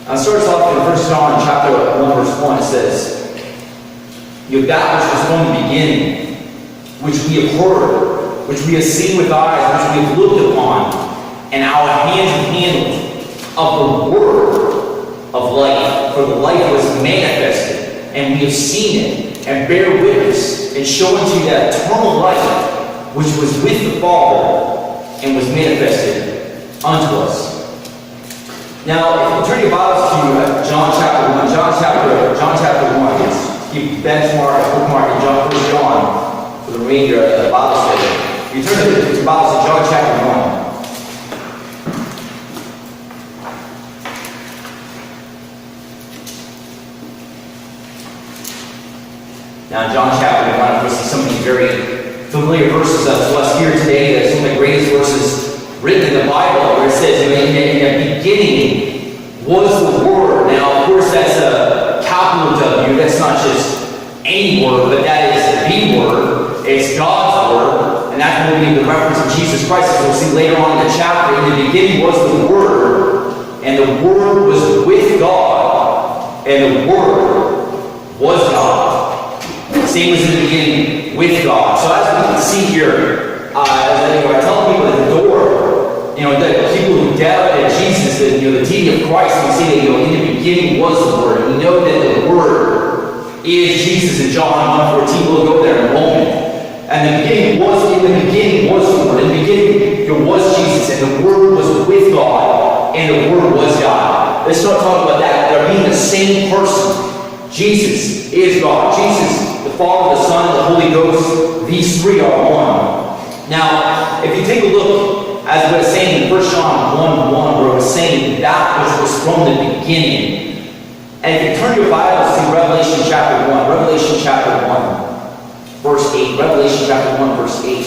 It starts off in 1 John chapter 1, verse 1. It says, that which was from the beginning, which we have heard, which we have seen with eyes, which we have looked upon, and our hands have handled of the word of life. For the life was manifested, and we have seen it, and bear witness, and show unto you that eternal life, which was with the Father, and was manifested unto us. Now, if you turn your Bibles to John chapter 1, John chapter 1, just keep benchmark, bookmark in John, 1 John for the remainder of the Bible study. You turn your Bibles to John chapter 1. Now, in John chapter 1, of course, some of these very familiar verses to us here today. They're some of the greatest verses written in the Bible, where it says, in the beginning was the Word. Now, of course, that's a capital W. That's not just any word, but that is the Word. It's God's Word. And that's going to be the reference of Jesus Christ, as we'll see later on in the chapter. In the beginning was the Word, and the Word was with God, and the Word was God. Same as in the beginning with God. So as we can see here, I tell people at the door, that people who doubt that Jesus, the deity of Christ, we see that in the beginning was the Word. And we know that the Word is Jesus in John 1:14. We'll go there in a moment. And in the beginning was the Word. In the beginning there was Jesus, and the Word was with God, and the Word was God. Let's start talking about that. They're being the same person. Jesus is God. Jesus, the Father, the Son, and the Holy Ghost, these three are one. Now, if you take a look, as we were saying in 1 John 1:1, where it was saying that which was from the beginning. And if you turn your Bibles to Revelation chapter 1, Revelation chapter 1, verse 8, Revelation chapter 1, verse 8.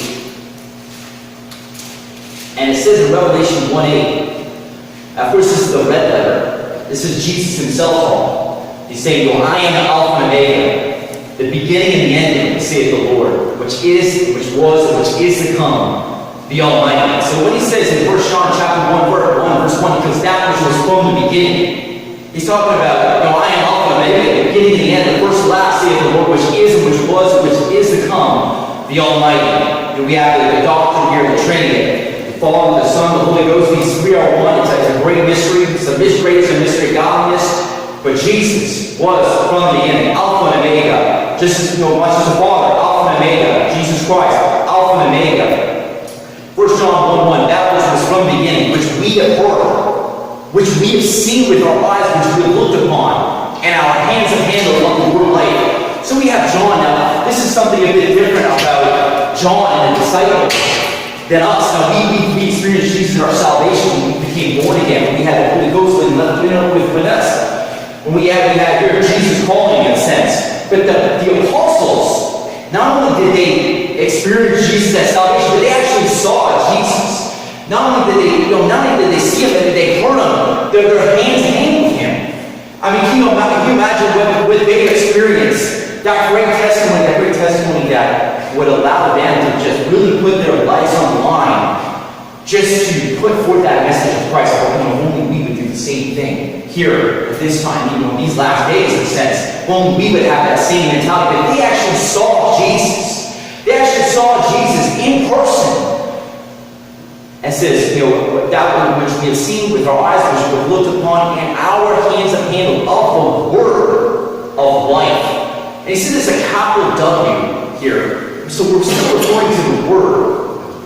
And it says in Revelation 1:8, of course, this is the red letter. This is Jesus himself. He's saying, I am the Alpha and Omega, the beginning and the ending, saith the Lord, which is, which was, and which is to come, the Almighty. So when he says in 1 John chapter 1, verse 1, because that which was from the beginning, he's talking about, I am Alpha and Omega, the beginning and the end, the first and last, saith the Lord, which is, and which was, and which is to come, the Almighty. And we have the doctrine here, the Trinity, the Father, the Son, the Holy Ghost. These three are one. It's a great mystery. It's a mystery. It's a mystery of godliness. But Jesus was from the beginning, Alpha and Omega. Just as, much as the Father, Alpha and Omega. Jesus Christ, Alpha and Omega. 1 John 1:1, that which was from the beginning, which we have heard, which we have seen with our eyes, which we have looked upon, and our hands have handled of the word life. So we have John. Now, this is something a bit different about John and the disciples than us. Now, we experienced Jesus in our salvation when we became born again. We had the Holy Ghost with us. When we had here Jesus calling in a sense. But the apostles, not only did they experience Jesus as salvation, but they actually saw Jesus. Not only did they see him, but they heard him. Their hands handled him. I mean, can you imagine what they experienced? That great testimony that would allow them to just really put their lives on the line, just to put forth that message of Christ. Only we would do the same thing here at this time, these last days, in a sense. Only we would have that same mentality. But they actually saw Jesus. They actually saw Jesus in person. And says, that which we have seen with our eyes, which we have looked upon, and our hands have handled of the word of life. And you see, there's a capital W here. So we're still referring to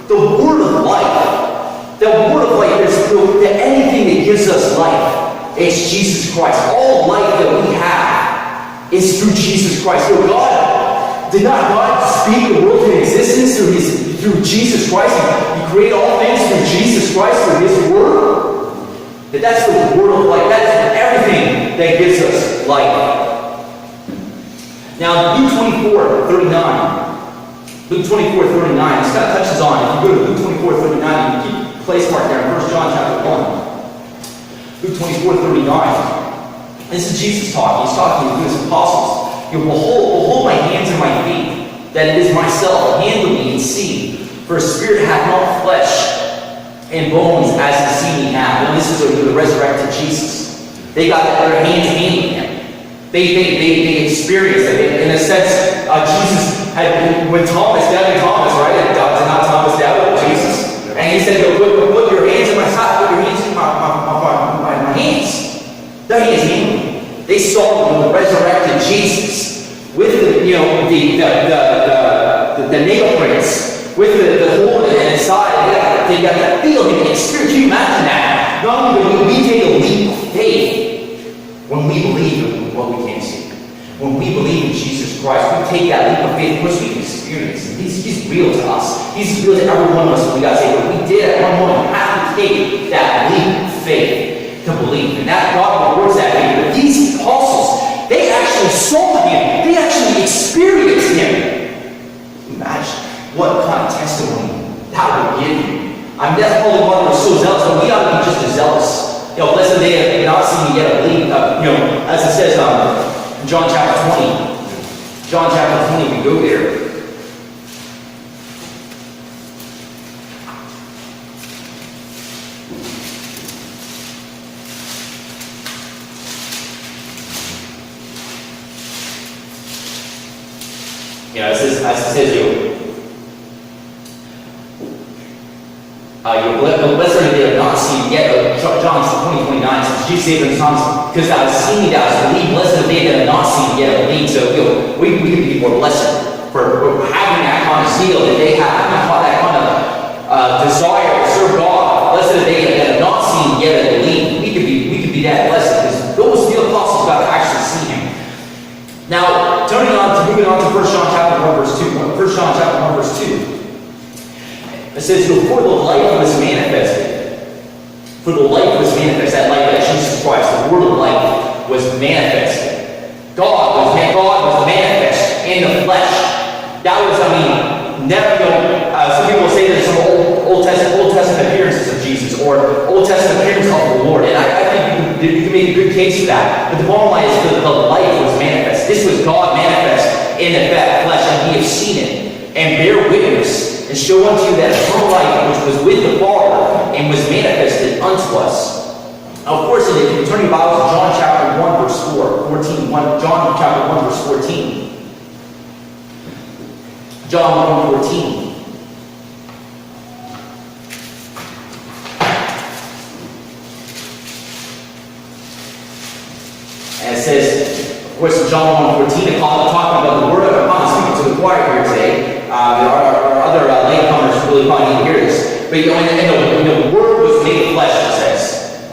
the word of life. The word of life is anything that gives us life. It's Jesus Christ. All life that we have is through Jesus Christ. Did not God speak the world into existence through Jesus Christ? He created all things through Jesus Christ, through his word. That's the word of life. That's everything that gives us life. Now, Luke 24:39. Luke 24:39. This kind of touches on, if you go to Luke 24:39, you keep a place mark there in 1 John chapter 1. Luke 24:39. This is Jesus talking. He's talking to his apostles. Behold my hands and my feet, that it is myself. Handle me and see. For a spirit hath not flesh and bones as the see me have. And this is the resurrected Jesus. They got their hands handling him. They experienced it. In a sense, Jesus had, when Thomas, doubting Thomas, right? Did not Thomas doubt Jesus? And he said, put your hands in my side, put your hands in my hands. Their hands handling. They saw the resurrected Jesus with the nail prints, with the hole inside. They got that feeling, the experience. Can you imagine that? Not only do we take a leap of faith when we believe in what we can't see. When we believe in Jesus Christ, we take that leap of faith. Of course, we can experience Him. He's real to us. He's real to every one of us. We got to say, what we did at one moment, we have to take that leap of faith to believe. And that God rewards that faith. But these apostles, they actually saw Him. They actually experienced Him. Imagine what kind of testimony that would give you. I mean, that's probably why we're so zealous, but we ought to be just as zealous. Blessed they have not seen me yet believe. As it says in John chapter 20. John chapter 20, we go there. As it says, blessed are they have not seen yet. John 20:29 says, Jesus said to Thomas, because thou hast seen me, thou hast believed. Blessed are they that have not seen yet believed. So we can be more blessed for having that kind of zeal that they have, that kind of desire to serve God. Blessed are they that have not seen yet believed. We could be that blessed because those the apostles got to actually see Him. Now, moving on to 1 John chapter 1 verse 2. 1 John chapter 1 verse 2. It says, before the light was manifested, for the light was manifested, that light that Jesus Christ, the word of light, was manifested. God was manifest in the flesh. That was, never, some people say there's some Old Testament appearances of Jesus, or Old Testament appearances of the Lord, and I think you can make a good case for that. But the bottom line is the light was manifest. This was God manifest in the flesh, and we have seen it, and bear witness, and show unto you that eternal life which was with the Father and was manifested unto us. Now, of course, if you turn your Bibles to John chapter 1 verse 14. John chapter 1 verse 14. John 1:14. And it says, of course, in John 1:14, talking about the word of God, speaking to the choir here today. Our other latecomers really probably need to hear this. But and the Word was made flesh, it says.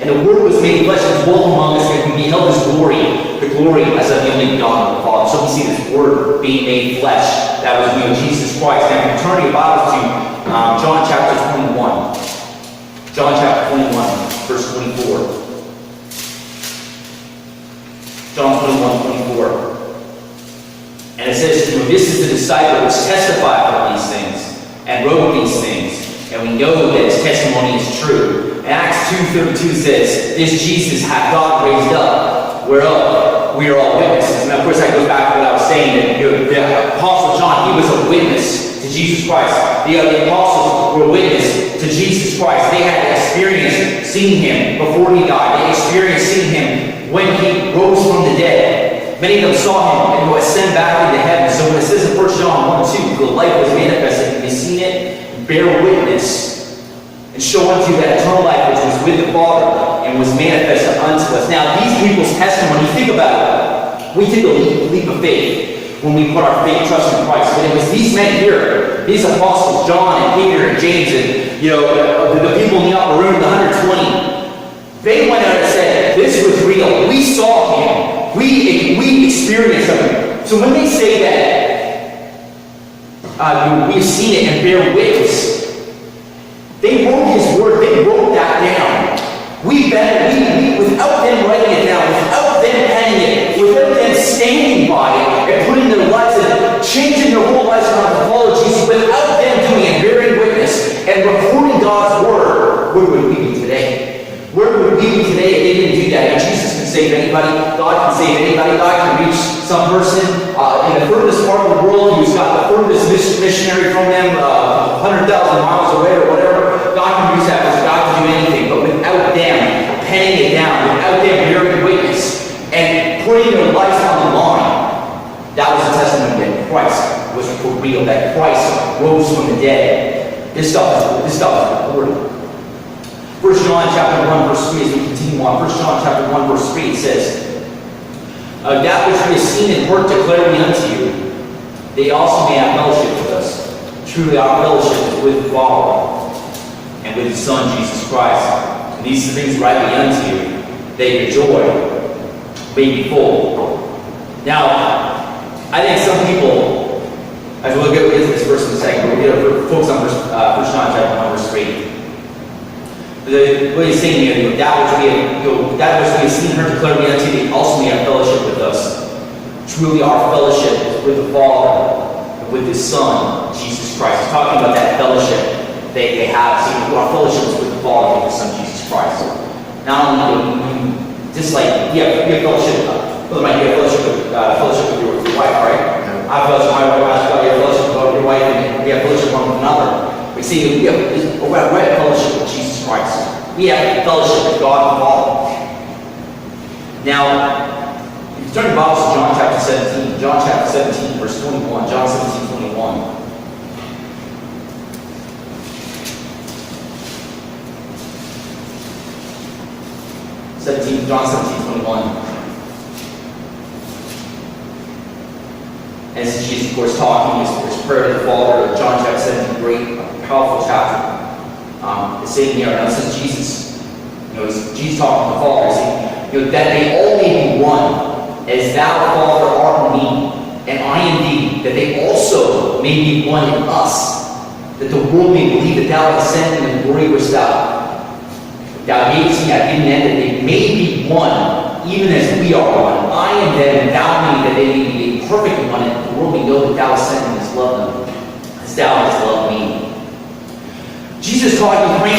And the Word was made flesh and dwelt among us, and we beheld His glory, the glory as of the only begotten of the Father. So we see this Word being made flesh. That was Jesus Christ. Now, if you turn your Bibles to John chapter 21. John chapter 21, verse 24. John 21:24. And it says, this is the disciple which testified of these things, and wrote these things, and we know that his testimony is true. And Acts 2:32 says, this Jesus hath God raised up, whereof we are all witnesses. And of course that goes back to what I was saying, that the Apostle John, he was a witness to Jesus Christ. The apostles were witness to Jesus Christ. They had experience seeing Him before He died. They experienced seeing Him when He rose from the dead. Many of them saw Him and ascend back into heaven. So when it says in 1 John 1:2, the light was manifested, and you've seen it, bear witness, and show unto you that eternal life which was with the Father and was manifested unto us. Now, these people's testimony, think about it. We take a leap of faith when we put our faith trust in Christ. But it was these men here, these apostles, John and Peter and James, and the people in the upper room, the 120, they went out and said, this was real. We saw Him. We experienced Him. So when they say that we've seen it and bear witness, they wrote His word. They wrote that down. Without them writing it down, without them penning it, without them standing by it and putting their lives in, changing their whole lives around to follow Jesus, without them doing it, bearing witness and recording God's word, where would we be today? Where would we be today if they didn't do that? And Jesus can save anybody. God can save anybody. God can reach some person in the furthest part of the world who's got the furthest missionary from them, 100,000 miles away or whatever. God can reach that person. God can do anything. But without them penning it down, without them bearing witness, Christ was for real, that Christ rose from the dead. This stuff is important. 1 John chapter 1 verse 3, as we continue on, 1 John chapter 1 verse 3, it says, that which we have seen and heard declare we unto you, they also may have fellowship with us. Truly our fellowship is with the Father and with His Son, Jesus Christ. And these things write we unto you, that your joy may be full. Now, I think some people, as we'll get into this verse in a second, we're going to focus on 1 John chapter 1 verse 3. What he's saying here, that which we have seen her declare we unto you, also may have fellowship with us. Truly our fellowship is with the Father and with His Son, Jesus Christ. He's talking about that fellowship they have. So our fellowship is with the Father and with His Son, Jesus Christ. Not only just like you have fellowship, Brother Mike, you have fellowship with your wife, right? Yeah. I have fellowship with my wife, you have fellowship with your wife, and we have fellowship with one another. We see we have fellowship with Jesus Christ. We have fellowship with God the Father. Now, if you turn your Bibles to John chapter 17, John chapter 17, verse 21, John 17, 21. John 17, 21. And this is Jesus, of course, talking his prayer to the Father. John chapter 17, great, powerful chapter. It's saying here, now this is Jesus. Jesus talking to the Father, saying, that they all may be one, as thou, Father, art in me, and I in thee, that they also may be one in us, that the world may believe that thou hast sent them in glory which thou gavest me, I have given them, that they may be one, even as we are one. I am them, and thou me, that they may be made perfect in one, and the world may know that thou hast sent them and hast loved them, as thou hast loved me. Jesus taught and praying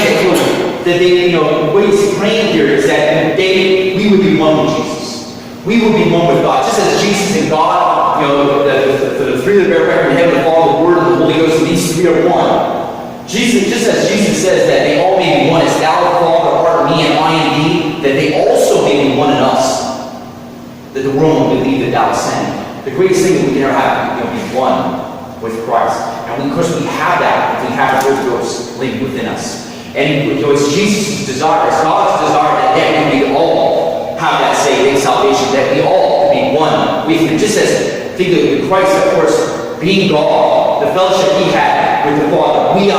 that they, what he's praying here is that we would be one with Jesus. We would be one with God. Just as Jesus and God, the three that bear record in heaven, the Father, the Word, and the Holy Ghost, and these three are one. Jesus, just as Jesus says that they all may be one, as thou, the Father, art in me, and I in thee, that they also may be one in us, that the world will believe that thou hast sent. The greatest thing that we can ever have is be one with Christ. And of course we have that if we have the Holy Ghost living within us. And it's Jesus' desire, it's God's desire that we all have that saving salvation, that we all be one with Him. Just as think of Christ, of course, being God, the fellowship He had with the Father, we can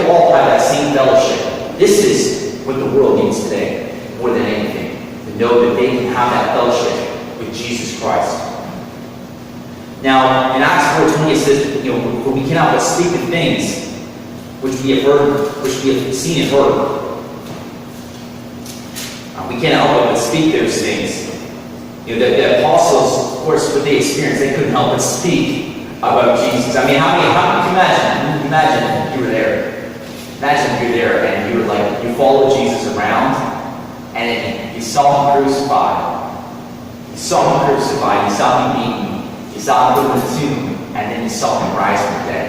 all have that same fellowship. This is what the world needs today, more than anything, to know that they can have that fellowship with Jesus Christ. Now, in Acts 4:20 it says, for we cannot but speak the things which we have heard, which we have seen and heard. We can't help but speak those things. The apostles, of course, what they experienced, they couldn't help but speak about Jesus. I mean, how can you imagine you were there? Imagine you're there and you were like, you followed Jesus around, and then you saw Him crucified. You saw Him crucified, you saw Him beaten. You saw Him put in the tomb, and then you saw Him rise from the dead.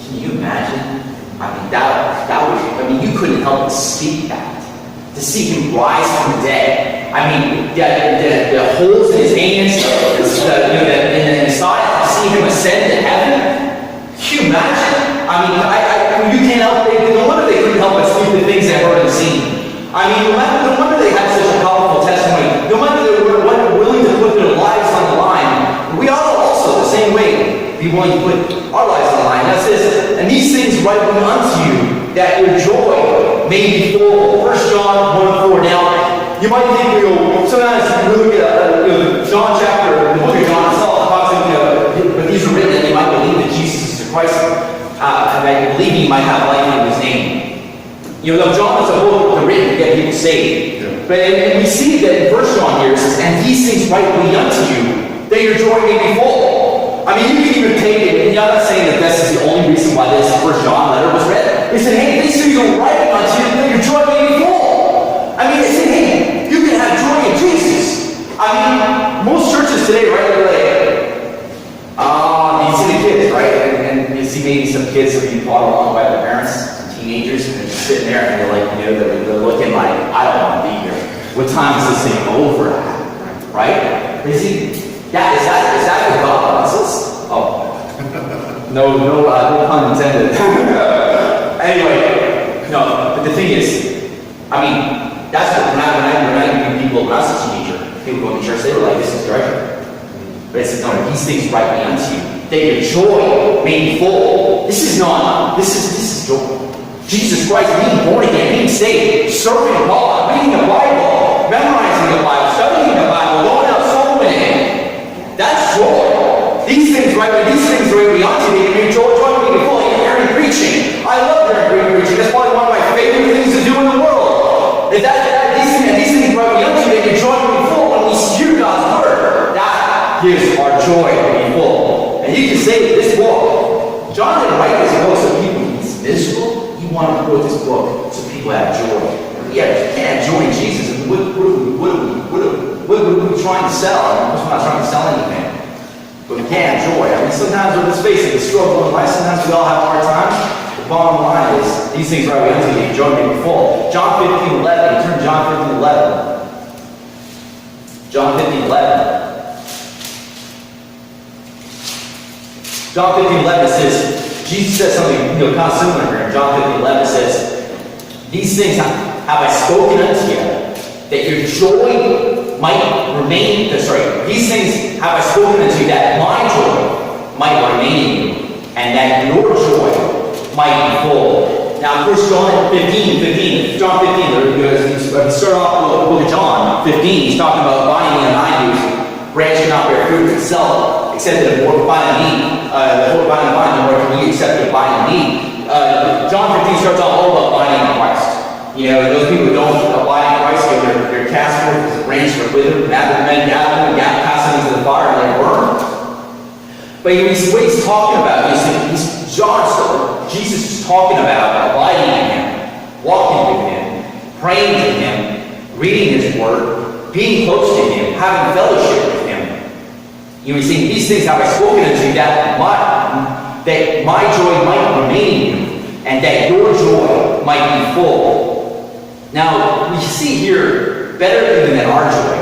Can you imagine? I mean, you couldn't help but speak that. To see Him rise from the dead. I mean, the holes in His hands, in His side, to see Him ascend to heaven. Can you imagine? I mean, you can't help, no wonder they couldn't help but speak the things they heard and seen. I mean, no wonder they had such a powerful testimony. No wonder they were willing to put their lives on the line. We ought to also, the same way, be willing to put our lives on the line. That says, and these things write unto you, that your joy may be full. 1 John 1:4. Now, you might think, sometimes you look at John chapter, the book of John itself, but these are written that you might believe that Jesus is the Christ, and that you believe He might have life in His name. John is a book written to get people saved. Yeah. But and we see that in 1 John here, it says, and these things write we unto you, that your joy may be full. I mean, you can even take it, and I'm not saying that this is the only reason why this 1 John letter was read. They said, hey, these things are writing unto you, that your joy may be full. I mean, they said, hey, you can have joy in Jesus. I mean, most churches today, right, they're like, you see the kids, right? And you see maybe some kids that are being taught along by their parents, some teenagers, and they're just sitting there, and they're like, they're looking like, I don't want to be here. What time is this thing over at? Right? Is that what God wants us? Oh No pun intended. Anyway, no, but the thing is, I mean, that's what, when I meet people, when I was a teenager, people going to church, they were like, this is treasure. But it says, no, these things write me unto you. That your joy may be full. This is joy. Jesus Christ, being born again, being saved, serving God, reading the Bible, memorizing the Bible, studying the Bible, going out soul winning. That's joy. These things write me unto you. Your joy may be full. You're hearing preaching. I love hearing preaching. That's probably one of my favorite things to do in the world. These things write me unto you, that your joy may be full. When we hear God's word, that gives our joy to be full. And you can say that this book, John didn't write this book so people be miserable. He wanted to wrote this book so people have joy. Yeah, if you can't have joy in Jesus, what are we trying to sell? We're not trying to sell anything. But we can't have joy. I mean, sometimes we're, let's face it, the struggle in life, sometimes we all have hard times. The bottom line is, these things right away unto you, joy may be full. John 15:11, turn to John 15:11. John 15:11. John 15:11 says, Jesus says something kind of similar here. In John 15:11 says, these things have I spoken unto you, that your joy might remain. These things have I spoken unto you, that my joy might remain in you, and that your joy might be full. Now, of course, John 15, John 15, we start off with the book of John 15. He's talking about abiding in vine. Branch cannot bear fruit itself, except that the more abide in me, the more abide in the vine, the more can we accept the abide in me. John 15 starts off all about abiding in Christ. You know, those people who don't abide in Christ, they're cast forth as a branch that wither, rather men gather them and cast them into the fire and they burn. But what he's talking about, Jesus is talking about abiding in Him, walking with Him, praying to Him, reading His Word, being close to Him, having fellowship with Him. He's saying, these things have I spoken unto you, that my joy might remain in you, and that your joy might be full. Now, we see here, better even than our joy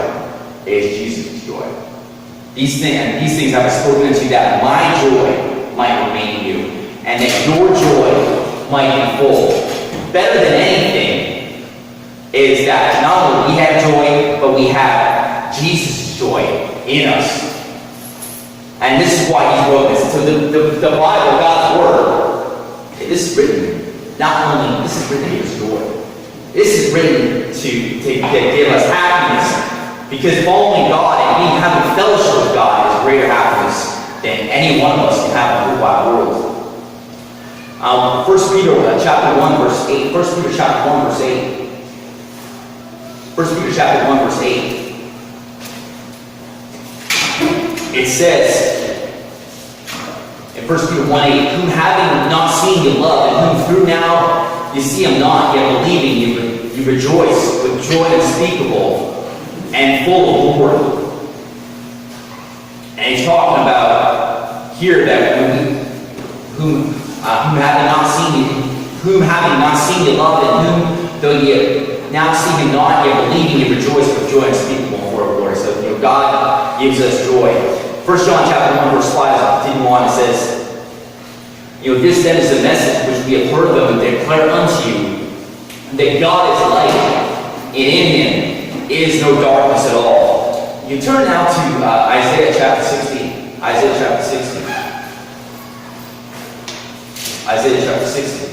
is Jesus' joy. These things have I spoken unto you, that my joy might remain in you, and that your joy might be full. Better than anything is that not only we have joy, but we have Jesus' joy in us. And this is why he wrote this. So the Bible, God's Word, this is written to give us joy. This is written to give us happiness. Because following God and having fellowship with God is greater happiness than any one of us can have in the whole wide world. 1 Peter chapter 1 verse 8. 1 Peter chapter 1 verse 8. 1 Peter chapter 1 verse 8. It says in 1 Peter 1:8, whom having not seen you love, and whom through now you see him not, yet believing you rejoice with joy unspeakable and full of glory. And he's talking about here that whom having not seen you love, and whom though you now see him not, yet believing you rejoice with joy unspeakable and full of glory. So God gives us joy. 1 John chapter 1 verse 5 continue on, it says, this then is the message which we have heard of and declare unto you, that God is light, and in Him is no darkness at all. You turn now to Isaiah chapter 60. Isaiah chapter 60. Isaiah chapter 60.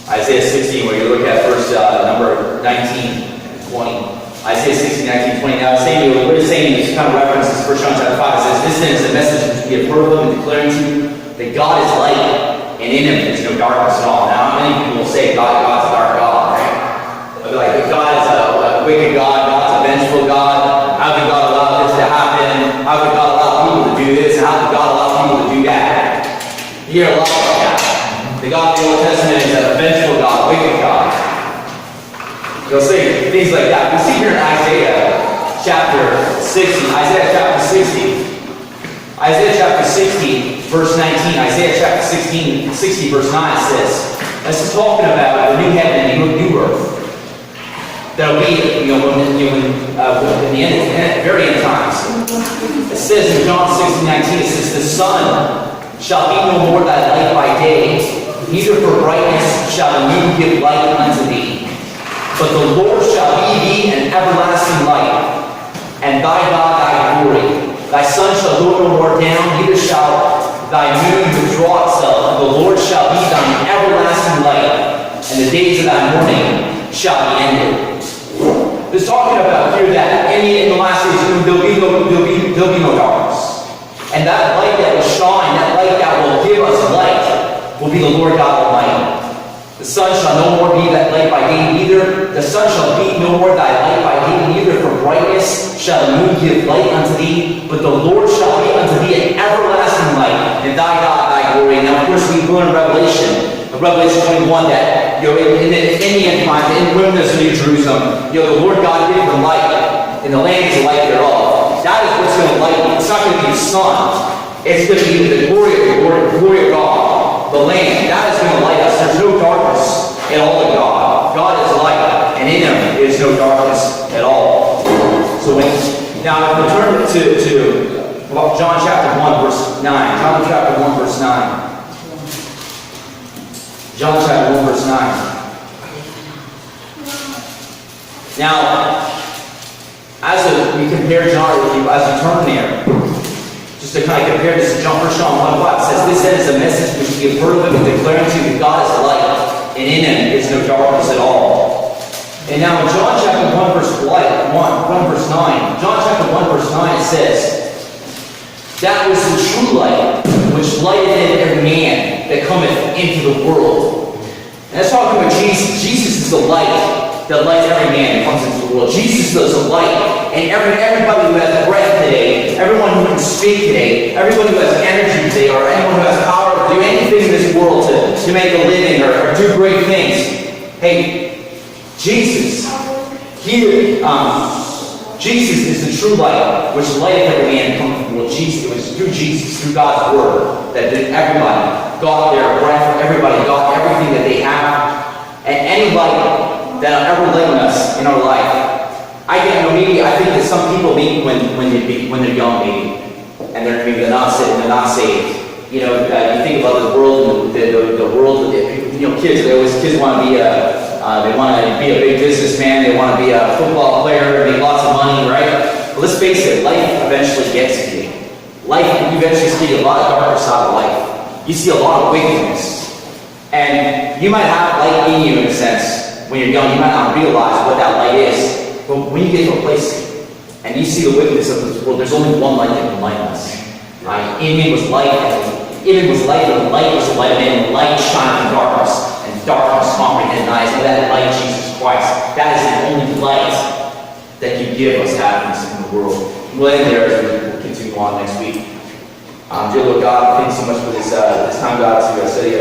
Isaiah 16, where you look at verse number 19 and 20. Isaiah 16, 19, 20. Now, what it's saying is kind of references 1 John chapter 5. It says, this then is the message which we have heard of and declaring to you, that God is light, and in Him there is no darkness at all. Now, many people will say God's a dark God, right? Like, God is a wicked God, God's a vengeful God. How could God allow this to happen? How could God allow people to do this? And how could God allow people to do that? You hear a lot like that. The God of the Old Testament is a vengeful God, wicked God. They'll say things like that. We see here in Isaiah chapter 60. Isaiah chapter 60. verse 19, Isaiah chapter 60, verse 9 says, this is talking about the new heaven and the new earth. That'll be, in the very end times. It says in John 16:19, it says, the sun shall be no more thy light by day, neither for brightness shall the moon give light unto thee. But the Lord shall be thee an everlasting light, and thy God thy glory. Thy sun shall go no more down, neither shall thy moon withdraw itself. The Lord shall be thine everlasting light, and the days of thy mourning shall be ended. It's talking about here that in the last days there'll be no darkness. And that light that will shine, that light that will give us light, will be the Lord God Almighty. The sun shall no more be that light by day, neither the sun shall be no more thy light by day, neither for brightness shall the moon give light unto thee, but the Lord shall be unto thee an everlasting light, and thy God thy glory. Now, of course, we learn in Revelation 21, that in the end time, in the wilderness of New Jerusalem, the Lord God gave the light, and the land is the light thereof. That is what's going to light you. It's not going to be the sun. It's going to be the glory of the Lord, the glory of God, the land. That is going to light us. There's no darkness at all in God. God is light, and in Him is no darkness at all. So now, if we turn to John chapter 1, verse 9. John chapter 1, verse 9. John chapter 1, verse 9. Now, we compare John, as we turn there, just to kind of compare this to John 1 John 1:5, it says, this then is a message which we have heard of him and declaring to you that God is light, and in Him is no darkness at all. And now in John chapter 1, verse 9, John chapter 1, verse 9, it says, that was the true light, which lighted every man that cometh into the world. And that's talking about Jesus. Jesus is the light that lights every man that comes into the world. Jesus is the light. And everybody who has breath today, everyone who can speak today, everyone who has energy today, or anyone who has power to do anything in this world to make a living or do great things. Hey, Jesus, Jesus is the true light, which lighted every man coming from the world. Jesus, it was through Jesus, through God's Word, that everybody got their breath, everybody got everything that they have, and any light that'll ever lighten us in our life. I think that some people meet when they're young, maybe, and they're not saved. You think about the world, the world. Kids want to be a big businessman. They want to be a football player, make lots of money, right? But let's face it, life eventually gets to you. You eventually see a lot of darker side of life. You see a lot of wickedness, and you might have light in you in a sense. When you're young, you might not realize what that light is. But when you get to a place and you see the wickedness of this world, there's only one light that can light us. Right? In Him was light, and the light was the light of man, and light shined in darkness, and darkness comprehended eyes. And that light, Jesus Christ, that is the only light that can give us happiness in the world. We'll end there as we'll continue on next week. Dear Lord God, thank you so much for this time, God, to study